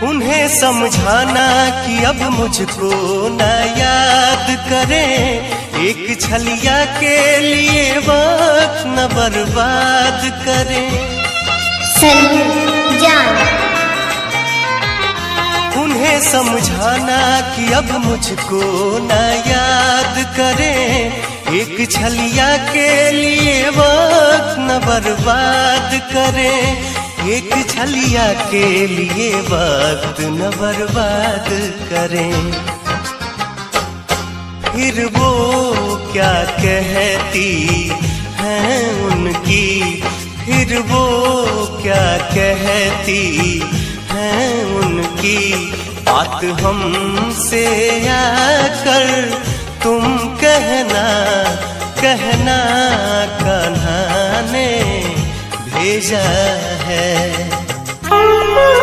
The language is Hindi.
उन्हें समझाना कि अब मुझको न याद करें, एक छलिया के लिए वक्त न बर्बाद करें। सलीम जान। उन्हें समझाना कि अब मुझको न याद करें, एक छलिया के लिए वक्त न बर्बाद करें, एक छलिया के लिए वक्त न बर्बाद करें। फिर वो क्या कहती हैं उनकी, फिर वो क्या कहती हैं उनकी, बात हमसे आकर तुम कहना, कहना कान्हा ने भेजा है।